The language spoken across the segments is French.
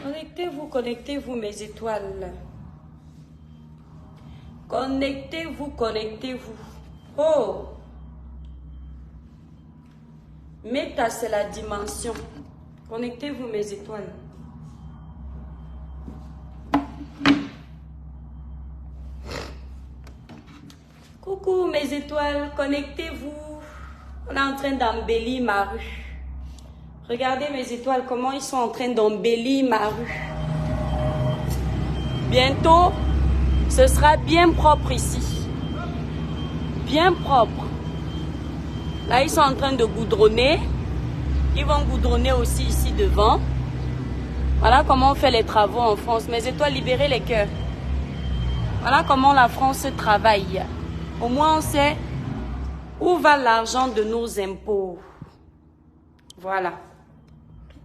Connectez-vous, mes étoiles. Connectez-vous. Oh! Méta, c'est la dimension. Connectez-vous, mes étoiles. Coucou, mes étoiles. Connectez-vous. On est en train d'embellir ma rue. Regardez, mes étoiles, comment ils sont en train d'embellir ma rue. Bientôt, ce sera bien propre ici. Bien propre. Là, ils sont en train de goudronner. Ils vont goudronner aussi ici devant. Voilà comment on fait les travaux en France. Mes étoiles, libérez les cœurs. Voilà comment la France travaille. Au moins, on sait où va l'argent de nos impôts. Voilà.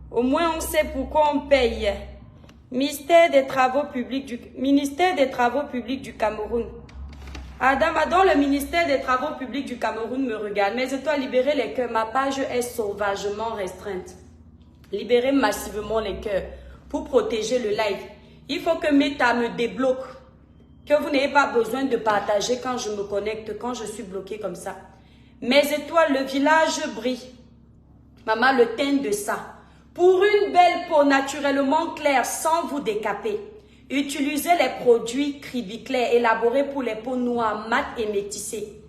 Au moins, on sait pourquoi on paye. Ministère des Travaux Publics du Cameroun. Adama, dont le ministère des Travaux Publics du Cameroun me regarde. Mes étoiles, libérez les cœurs. Ma page est sauvagement restreinte. Libérez massivement les cœurs pour protéger le live. Il faut que Meta me débloque. Que vous n'ayez pas besoin de partager quand je me connecte, quand je suis bloqué comme ça. Mes étoiles, le village brille. Maman, le teint de ça. Pour une belle peau naturellement claire sans vous décaper, utilisez les produits Cribiclair élaborés pour les peaux noires, mates et métissées.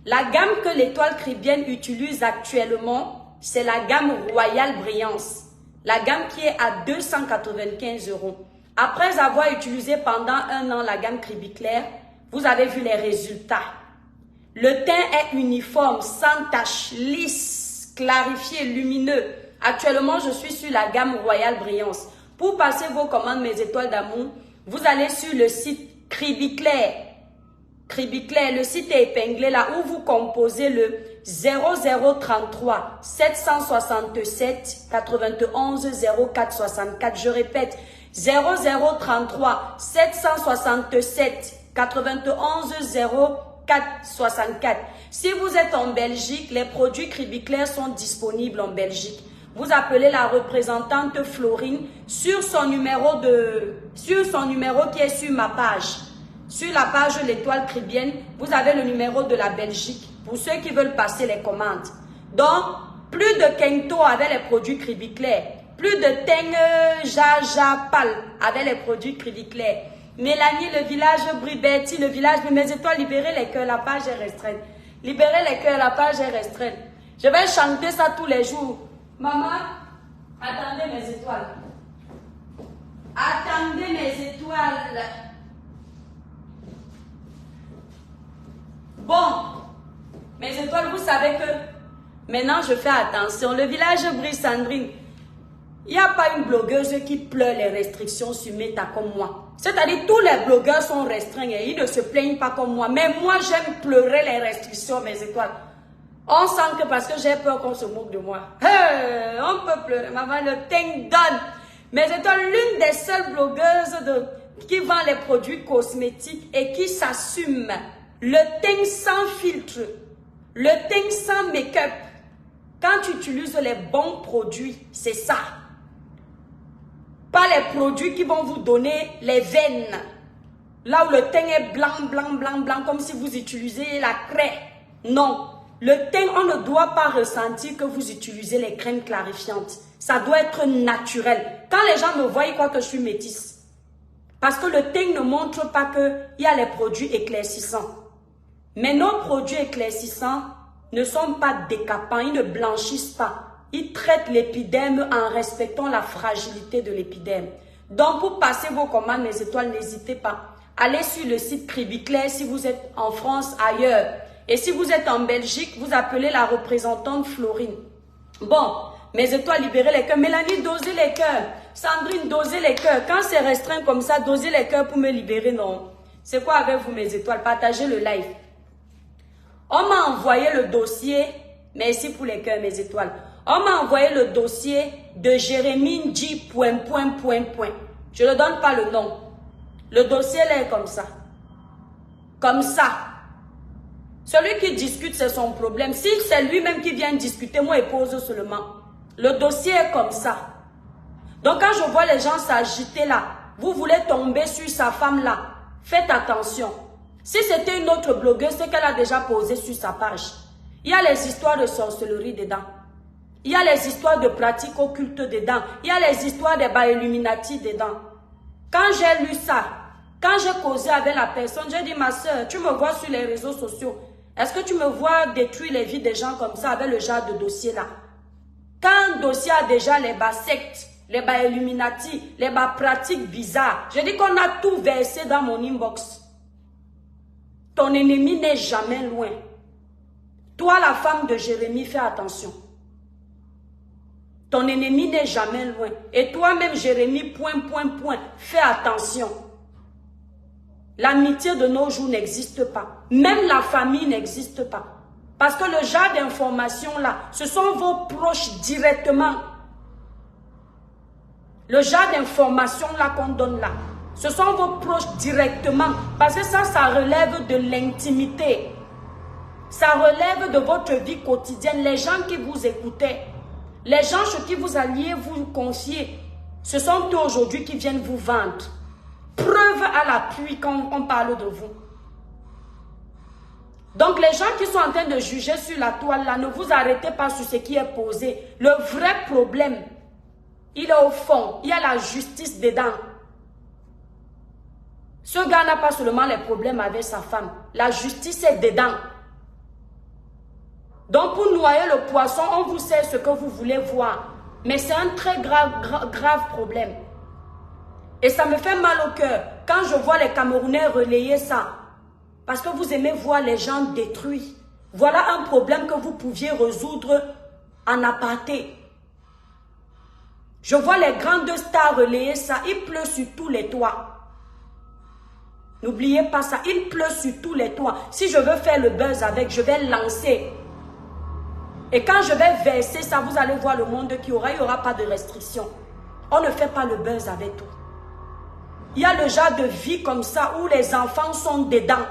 La gamme que l'étoile cribienne utilise actuellement, c'est la gamme Royale Brillance. La gamme qui est à 295 €. Après avoir utilisé pendant 1 an la gamme Cribiclair, vous avez vu les résultats. Le teint est uniforme, sans tache, lisse, clarifié, lumineux. Actuellement, je suis sur la gamme Royale Brillance. Pour passer vos commandes, mes étoiles d'amour, vous allez sur le site Cribiclair. Cribiclair, le site est épinglé là où vous composez le 0033 767 91 04 64. Je répète, 0033 767 91 04 64. Si vous êtes en Belgique, les produits Cribiclair sont disponibles en Belgique. Vous appelez la représentante Florine sur son numéro qui est sur ma page. Sur la page L'étoile cribienne, vous avez le numéro de la Belgique pour ceux qui veulent passer les commandes. Donc, plus de Kento avec les produits Cribiclair, plus de Teng Jaja Pal avec les produits Cribiclair. Mélanie, le village brille, Betty, le village brille. Mes étoiles, libérez les cœurs, la page est restreinte. Libérez les cœurs, la page est restreinte. Je vais chanter ça tous les jours. Maman, attendez mes étoiles. Attendez mes étoiles. Bon, mes étoiles, vous savez que maintenant je fais attention. Le village brille, Sandrine. Il n'y a pas une blogueuse qui pleure les restrictions sur Meta comme moi. C'est-à-dire tous les blogueurs sont restreints et ils ne se plaignent pas comme moi. Mais moi, j'aime pleurer les restrictions, mes étoiles. On sent que parce que j'ai peur qu'on se moque de moi. Hey, on peut pleurer. Maman, le teint donne. Mes étoiles, l'une des seules blogueuses qui vend les produits cosmétiques et qui s'assume. Le teint sans filtre. Le teint sans make-up. Quand tu utilises les bons produits, c'est ça. Pas les produits qui vont vous donner les veines. Là où le teint est blanc, comme si vous utilisez la craie. Non. Le teint, on ne doit pas ressentir que vous utilisez les crèmes clarifiantes. Ça doit être naturel. Quand les gens me voient, ils croient que je suis métisse. Parce que le teint ne montre pas qu'il y a les produits éclaircissants. Mais nos produits éclaircissants ne sont pas décapants, ils ne blanchissent pas. Ils traitent l'épiderme en respectant la fragilité de l'épiderme. Donc, pour passer vos commandes, mes étoiles, n'hésitez pas. Allez sur le site Cribiclair si vous êtes en France, ailleurs. Et si vous êtes en Belgique, vous appelez la représentante Florine. Bon, mes étoiles, libérez les cœurs. Mélanie, dosez les cœurs. Sandrine, dosez les cœurs. Quand c'est restreint comme ça, dosez les cœurs pour me libérer, non. C'est quoi avec vous, mes étoiles? Partagez le live. On m'a envoyé le dossier. Merci pour les cœurs, mes étoiles. On m'a envoyé le dossier de Jérémie Ndji, ... Je ne donne pas le nom. Le dossier là est comme ça. Comme ça. Celui qui discute, c'est son problème. Si c'est lui-même qui vient discuter, moi, il pose seulement. Le dossier est comme ça. Donc quand je vois les gens s'agiter là, vous voulez tomber sur sa femme là, faites attention. Si c'était une autre blogueuse, c'est qu'elle a déjà posé sur sa page. Il y a les histoires de sorcellerie dedans. Il y a les histoires de pratiques occultes dedans. Il y a les histoires des Illuminati dedans. Quand j'ai lu ça, quand j'ai causé avec la personne, j'ai dit, ma soeur, tu me vois sur les réseaux sociaux. Est-ce que tu me vois détruire les vies des gens comme ça avec le genre de dossier là? Quand un dossier a déjà les bas sectes, les bas Illuminati, les bas pratiques bizarres, je dis qu'on a tout versé dans mon inbox. Ton ennemi n'est jamais loin. Toi, la femme de Jérémie, fais attention. Ton ennemi n'est jamais loin. Et toi-même, Jérémie, fais attention. L'amitié de nos jours n'existe pas. Même la famille n'existe pas. Parce que le genre d'informations là, ce sont vos proches directement. Le genre d'informations là qu'on donne là, ce sont vos proches directement. Parce que ça relève de l'intimité. Ça relève de votre vie quotidienne. Les gens qui vous écoutaient, les gens chez qui vous alliez vous confier, ce sont eux aujourd'hui qui viennent vous vendre. Preuve à l'appui quand on parle de vous. Donc les gens qui sont en train de juger sur la toile là, ne vous arrêtez pas sur ce qui est posé. Le vrai problème, il est au fond. Il y a la justice dedans. Ce gars n'a pas seulement les problèmes avec sa femme. La justice est dedans. Donc pour noyer le poisson, on vous sait ce que vous voulez voir. Mais c'est un très grave problème. Et ça me fait mal au cœur quand je vois les Camerounais relayer ça. Parce que vous aimez voir les gens détruits. Voilà un problème que vous pouviez résoudre en aparté. Je vois les grandes stars relayer ça. Il pleut sur tous les toits. N'oubliez pas ça. Il pleut sur tous les toits. Si je veux faire le buzz avec, je vais lancer. Et quand je vais verser ça, vous allez voir le monde qu'il y aura. Il n'y aura pas de restriction. On ne fait pas le buzz avec tout. Il y a le genre de vie comme ça où les enfants sont dedans.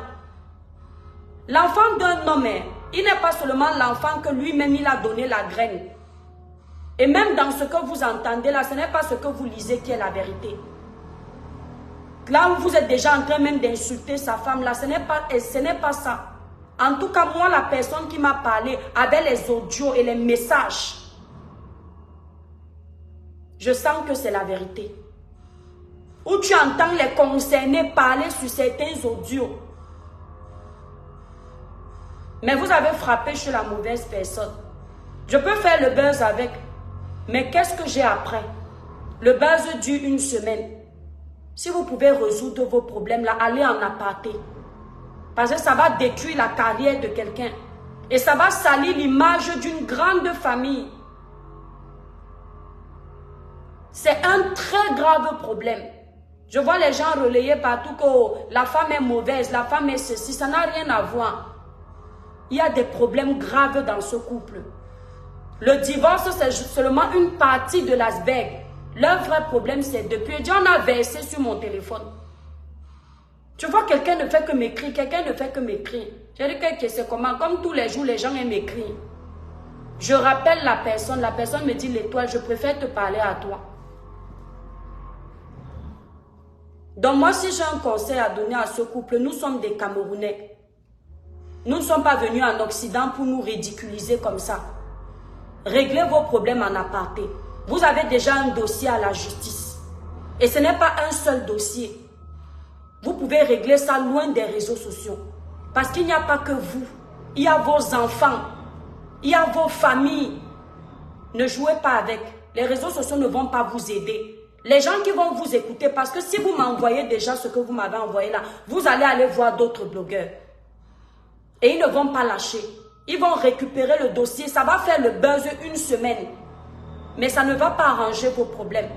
L'enfant d'un homme, il n'est pas seulement l'enfant que lui-même il a donné la graine. Et même dans ce que vous entendez là, ce n'est pas ce que vous lisez qui est la vérité. Là où vous êtes déjà en train même d'insulter sa femme là, ce n'est pas ça. En tout cas, moi, la personne qui m'a parlé avec les audios et les messages, je sens que c'est la vérité. Où tu entends les concernés parler sur certains audios. Mais vous avez frappé sur la mauvaise personne. Je peux faire le buzz avec, mais qu'est-ce que j'ai après? Le buzz dure une semaine. Si vous pouvez résoudre vos problèmes là, allez en aparté. Parce que ça va détruire la carrière de quelqu'un. Et ça va salir l'image d'une grande famille. C'est un très grave problème. Je vois les gens relayer partout que la femme est mauvaise, la femme est ceci. Ça n'a rien à voir. Il y a des problèmes graves dans ce couple. Le divorce, c'est seulement une partie de l'iceberg. Le vrai problème, c'est depuis. On a versé sur mon téléphone. Tu vois, quelqu'un ne fait que m'écrire, quelqu'un ne fait que m'écrire. Je dis que c'est comment, comme tous les jours, les gens aiment écrire. Je rappelle la personne me dit, l'étoile, je préfère te parler à toi. Donc moi, si j'ai un conseil à donner à ce couple, nous sommes des Camerounais. Nous ne sommes pas venus en Occident pour nous ridiculiser comme ça. Réglez vos problèmes en aparté. Vous avez déjà un dossier à la justice. Et ce n'est pas un seul dossier. Vous pouvez régler ça loin des réseaux sociaux. Parce qu'il n'y a pas que vous. Il y a vos enfants. Il y a vos familles. Ne jouez pas avec. Les réseaux sociaux ne vont pas vous aider. Les gens qui vont vous écouter, parce que si vous m'envoyez déjà ce que vous m'avez envoyé là, vous allez aller voir d'autres blogueurs. Et ils ne vont pas lâcher. Ils vont récupérer le dossier. Ça va faire le buzz une semaine. Mais ça ne va pas arranger vos problèmes.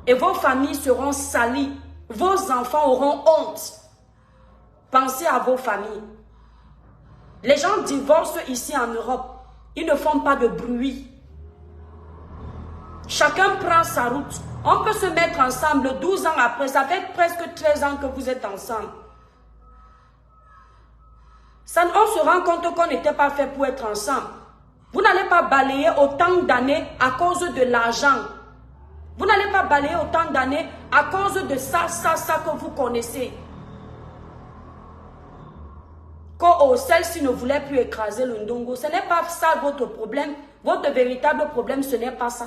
Et vos familles seront salies. Vos enfants auront honte. Pensez à vos familles. Les gens divorcent ici en Europe. Ils ne font pas de bruit. Chacun prend sa route. On peut se mettre ensemble 12 ans après. Ça fait presque 13 ans que vous êtes ensemble. On se rend compte qu'on n'était pas fait pour être ensemble. Vous n'allez pas balayer autant d'années à cause de l'argent. Vous n'allez pas balayer autant d'années à cause de ça que vous connaissez. Quand celle-ci ne voulait plus écraser le Ndongo, ce n'est pas ça votre problème. Votre véritable problème, ce n'est pas ça.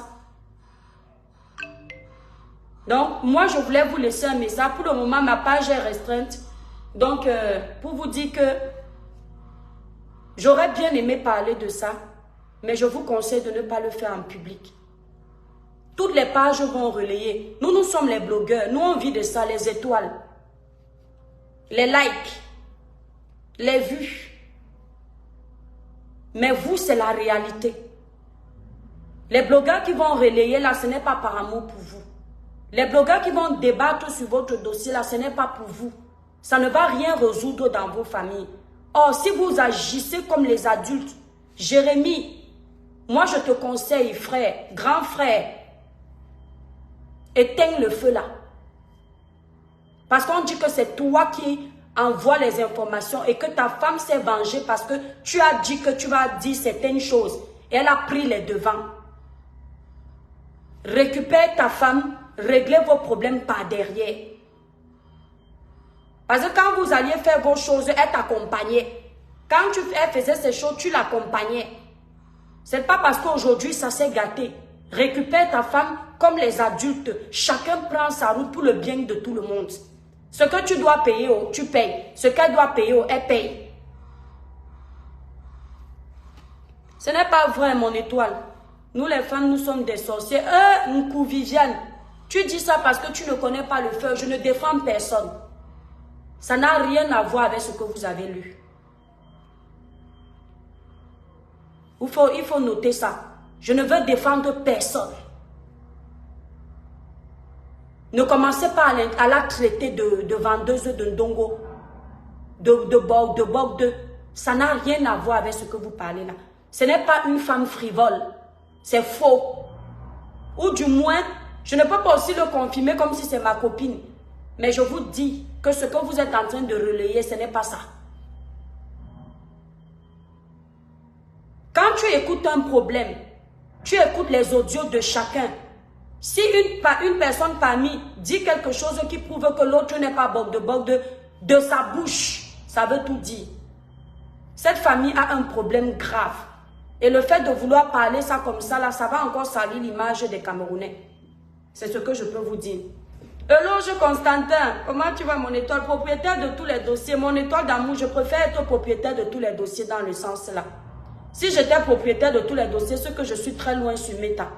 Donc, moi, je voulais vous laisser un message. Pour le moment, ma page est restreinte. Donc, pour vous dire que j'aurais bien aimé parler de ça, mais je vous conseille de ne pas le faire en public. Toutes les pages vont relayer. Nous sommes les blogueurs. Nous, on vit de ça, les étoiles, les likes, les vues. Mais vous, c'est la réalité. Les blogueurs qui vont relayer là, ce n'est pas par amour pour vous. Les blogueurs qui vont débattre sur votre dossier là, ce n'est pas pour vous. Ça ne va rien résoudre dans vos familles. Or, si vous agissez comme les adultes, Jérémie, moi je te conseille, frère, grand frère, éteins le feu là. Parce qu'on dit que c'est toi qui envoie les informations et que ta femme s'est vengée parce que tu as dit que tu vas dire certaines choses et elle a pris les devants. Récupère ta femme, réglez vos problèmes par derrière. Parce que quand vous alliez faire vos choses, elle t'accompagnait. Quand elle faisait ces choses, tu l'accompagnais. C'est pas parce qu'aujourd'hui ça s'est gâté. Récupère ta femme comme les adultes. Chacun prend sa route pour le bien de tout le monde. Ce que tu dois payer, tu payes. Ce qu'elle doit payer, elle paye. Ce n'est pas vrai, mon étoile. Nous les femmes, nous sommes des sorciers. Nkou Viviane, tu dis ça parce que tu ne connais pas le feu. Je ne défends personne. Ça n'a rien à voir avec ce que vous avez lu. Il faut noter ça. Je ne veux défendre personne. Ne commencez pas à la traiter de vendeuse de Ndongo, de Bogde. Ça n'a rien à voir avec ce que vous parlez là. Ce n'est pas une femme frivole. C'est faux. Ou du moins, je ne peux pas aussi le confirmer comme si c'est ma copine. Mais je vous dis que ce que vous êtes en train de relayer, ce n'est pas ça. Quand tu écoutes un problème, tu écoutes les audios de chacun. Si une personne parmi dit quelque chose qui prouve que l'autre n'est pas Bogde de sa bouche, ça veut tout dire. Cette famille a un problème grave. Et le fait de vouloir parler ça comme ça, là, ça va encore salir l'image des Camerounais. C'est ce que je peux vous dire. Eloge Constantin, comment tu vas mon étoile? Propriétaire de tous les dossiers. Mon étoile d'amour, je préfère être propriétaire de tous les dossiers dans le sens là. Si j'étais propriétaire de tous les dossiers, ce que je suis très loin sur Meta.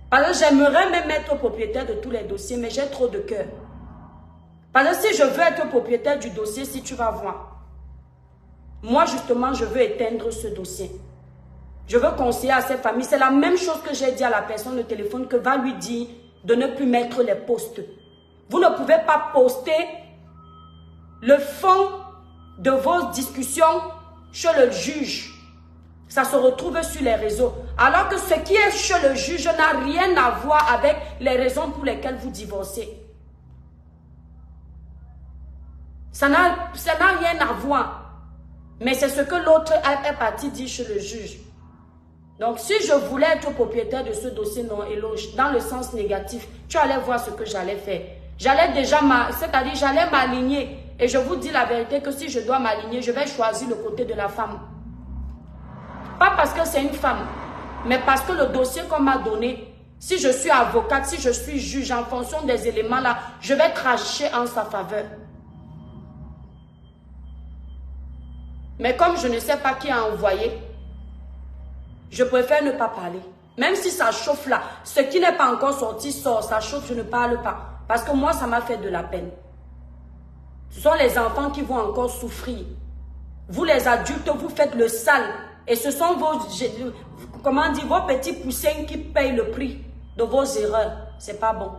Parce que j'aimerais même être propriétaire de tous les dossiers, mais j'ai trop de cœur. Parce que si je veux être propriétaire du dossier, si tu vas voir, moi justement, je veux éteindre ce dossier. Je veux conseiller à cette famille. C'est la même chose que j'ai dit à la personne au téléphone que va lui dire de ne plus mettre les posts. Vous ne pouvez pas poster le fond de vos discussions chez le juge. Ça se retrouve sur les réseaux. Alors que ce qui est chez le juge n'a rien à voir avec les raisons pour lesquelles vous divorcez. Ça n'a rien à voir. Mais c'est ce que l'autre est parti dire chez le juge. Donc, si je voulais être propriétaire de ce dossier non éloge, dans le sens négatif, tu allais voir ce que j'allais faire. J'allais déjà, c'est-à-dire j'allais m'aligner. Et je vous dis la vérité que si je dois m'aligner, je vais choisir le côté de la femme. Pas parce que c'est une femme, mais parce que le dossier qu'on m'a donné, si je suis avocate, si je suis juge, en fonction des éléments là, je vais trancher en sa faveur. Mais comme je ne sais pas qui a envoyé, je préfère ne pas parler. Même si ça chauffe là, ce qui n'est pas encore sorti sort, ça chauffe, je ne parle pas. Parce que moi, ça m'a fait de la peine. Ce sont les enfants qui vont encore souffrir. Vous les adultes, vous faites le sale. Et ce sont vos petits poussins qui payent le prix de vos erreurs. C'est pas bon.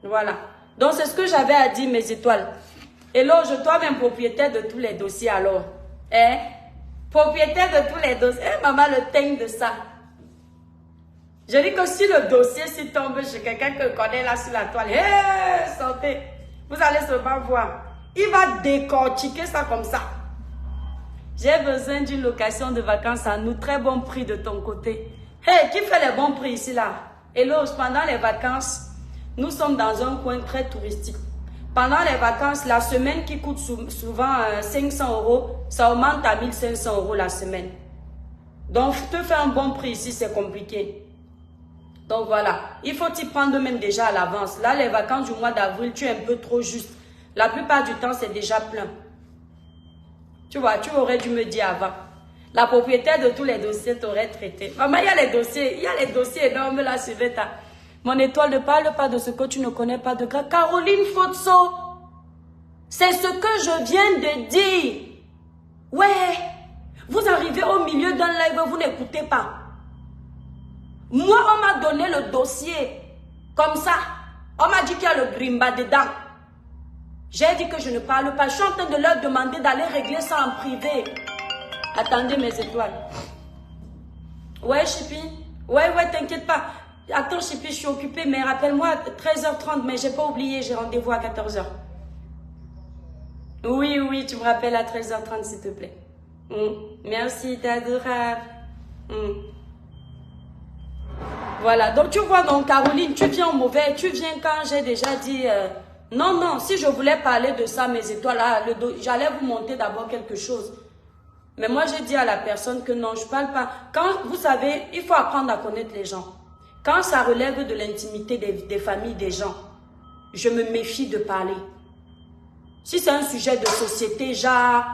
Voilà. Donc, c'est ce que j'avais à dire, mes étoiles. Hello, je toi-même propriétaire de tous les dossiers alors. Hein? Propriétaire de tous les dossiers. Eh, maman, le teigne de ça. Je dis que si le dossier s'y tombe chez quelqu'un que je connais là sur la toile, hey, sortez. Vous allez seulement voir. Il va décortiquer ça comme ça. J'ai besoin d'une location de vacances à nous. Très bon prix de ton côté. Hey, qui fait les bons prix ici là? Elos, pendant les vacances, nous sommes dans un coin très touristique. Pendant les vacances, la semaine qui coûte souvent 500 €, ça augmente à 1500 € la semaine. Donc, te faire un bon prix ici, c'est compliqué. Donc voilà, il faut t'y prendre même déjà à l'avance. Là, les vacances du mois d'avril, tu es un peu trop juste. La plupart du temps, c'est déjà plein. Tu vois, tu aurais dû me dire avant. La propriétaire de tous les dossiers t'aurait traité. Maman, il y a les dossiers énormes là sur ta. Mon étoile, ne parle pas de ce que tu ne connais pas de grâce. Caroline Fotso, c'est ce que je viens de dire. Ouais, vous arrivez au milieu d'un live, vous n'écoutez pas. Moi, on m'a donné le dossier comme ça. On m'a dit qu'il y a le grimba dedans. J'ai dit que je ne parle pas. Je suis en train de leur demander d'aller régler ça en privé. Attendez mes étoiles. Ouais, Chipi. Ouais, t'inquiète pas. Attends, Chipi, je suis occupée, mais rappelle-moi 13h30, mais j'ai pas oublié, j'ai rendez-vous à 14h. Oui, tu me rappelles à 13h30, s'il te plaît. Merci, t'es adorable. Voilà, donc tu vois, donc Caroline, tu viens au mauvais, tu viens quand j'ai déjà dit... Non, si je voulais parler de ça, mes étoiles, là, j'allais vous monter d'abord quelque chose. Mais moi, j'ai dit à la personne que non, je ne parle pas. Quand, vous savez, il faut apprendre à connaître les gens. Quand ça relève de l'intimité des familles des gens, je me méfie de parler. Si c'est un sujet de société, genre,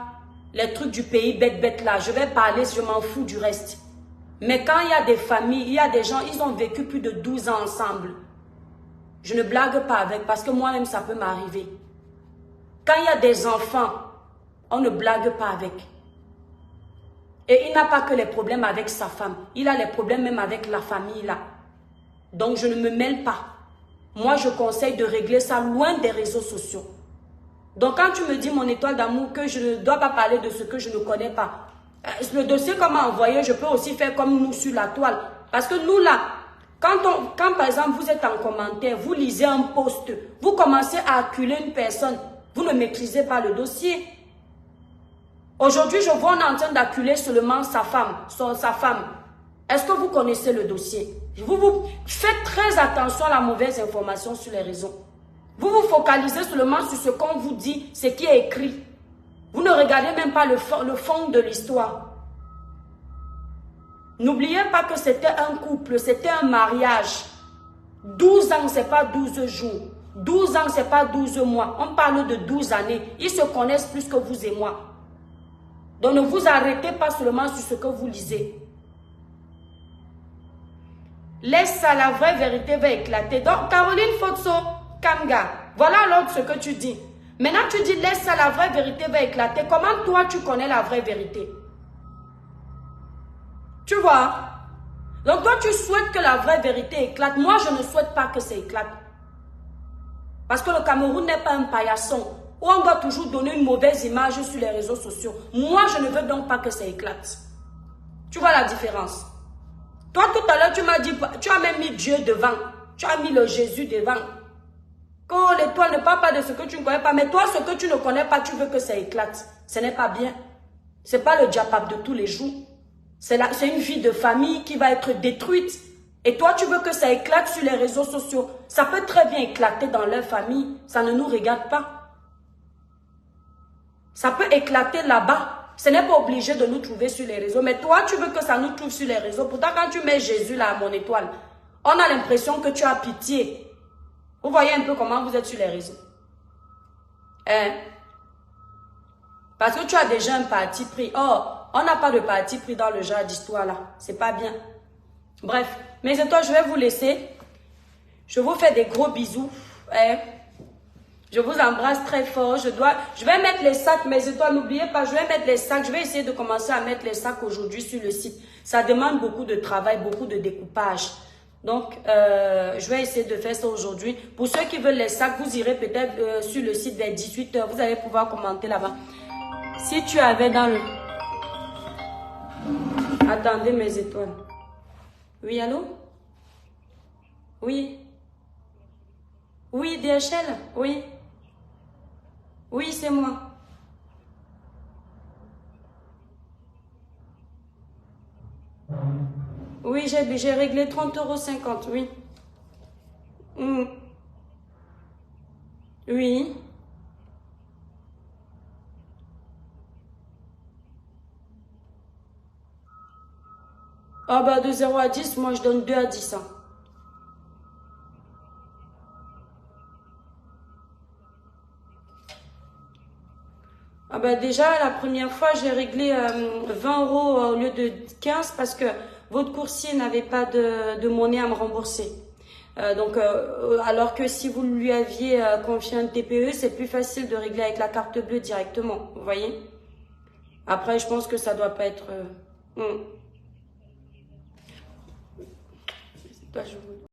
les trucs du pays bête là, je vais parler, je m'en fous du reste. Mais quand il y a des familles, il y a des gens, ils ont vécu plus de 12 ans ensemble. Je ne blague pas avec, parce que moi-même, ça peut m'arriver. Quand il y a des enfants, on ne blague pas avec. Et il n'a pas que les problèmes avec sa femme. Il a les problèmes même avec la famille là. Donc, je ne me mêle pas. Moi, je conseille de régler ça loin des réseaux sociaux. Donc, quand tu me dis, mon étoile d'amour, que je ne dois pas parler de ce que je ne connais pas, le dossier qu'on m'a envoyé, je peux aussi faire comme nous sur la toile. Parce que nous là, quand par exemple vous êtes en commentaire, vous lisez un post, vous commencez à acculer une personne, vous ne maîtrisez pas le dossier. Aujourd'hui, je vois on est en train d'acculer seulement sa femme. Est-ce que vous connaissez le dossier? Vous faites très attention à la mauvaise information sur les réseaux. Vous vous focalisez seulement sur ce qu'on vous dit, ce qui est écrit. Vous ne regardez même pas le fond de l'histoire. N'oubliez pas que c'était un couple, c'était un mariage. 12 ans, ce n'est pas 12 jours. 12 ans, ce n'est pas 12 mois. On parle de 12 années. Ils se connaissent plus que vous et moi. Donc ne vous arrêtez pas seulement sur ce que vous lisez. Laisse ça, la vraie vérité va éclater. Donc Caroline Fotso, Kamga, voilà alors ce que tu dis. Maintenant tu dis laisse ça, la vraie vérité va éclater. Comment toi tu connais la vraie vérité? Tu vois? Donc toi tu souhaites que la vraie vérité éclate. Moi je ne souhaite pas que ça éclate. Parce que le Cameroun n'est pas un paillasson où on doit toujours donner une mauvaise image sur les réseaux sociaux. Moi je ne veux donc pas que ça éclate. Tu vois la différence? Toi tout à l'heure tu m'as dit, tu as même mis Dieu devant. Tu as mis le Jésus devant. Que l'étoile ne parle pas de ce que tu ne connais pas. Mais toi ce que tu ne connais pas, tu veux que ça éclate. Ce n'est pas bien. Ce n'est pas le diapap de tous les jours. C'est une vie de famille qui va être détruite. Et toi, tu veux que ça éclate sur les réseaux sociaux. Ça peut très bien éclater dans leur famille. Ça ne nous regarde pas. Ça peut éclater là-bas. Ce n'est pas obligé de nous trouver sur les réseaux. Mais toi, tu veux que ça nous trouve sur les réseaux. Pourtant, quand tu mets Jésus là à mon étoile, on a l'impression que tu as pitié. Vous voyez un peu comment vous êtes sur les réseaux. Parce que tu as déjà un parti pris. Or, on n'a pas de parti pris dans le genre d'histoire là. C'est pas bien. Bref, mes étoiles, je vais vous laisser. Je vous fais des gros bisous. Je vous embrasse très fort. Je vais mettre les sacs, mes étoiles, n'oubliez pas, je vais mettre les sacs. Je vais essayer de commencer à mettre les sacs aujourd'hui sur le site. Ça demande beaucoup de travail, beaucoup de découpage. Donc, je vais essayer de faire ça aujourd'hui. Pour ceux qui veulent les sacs, vous irez peut-être sur le site vers 18 h. Vous allez pouvoir commenter là-bas. Si tu avais dans le... Attendez mes étoiles. Oui, allô? Oui. Oui, DHL? Oui. Oui, c'est moi. Oui, j'ai réglé 30,50 €, oui. Hmm. Oui. Ah bah de 0 à 10, moi je donne 2 à 10. Hein. Ah bah déjà, la première fois, j'ai réglé 20 euros au lieu de 15 parce que votre coursier n'avait pas de monnaie à me rembourser. Alors que si vous lui aviez confié un TPE, c'est plus facile de régler avec la carte bleue directement, vous voyez. Après, je pense que ça doit pas être... hmm. Bah, je vous-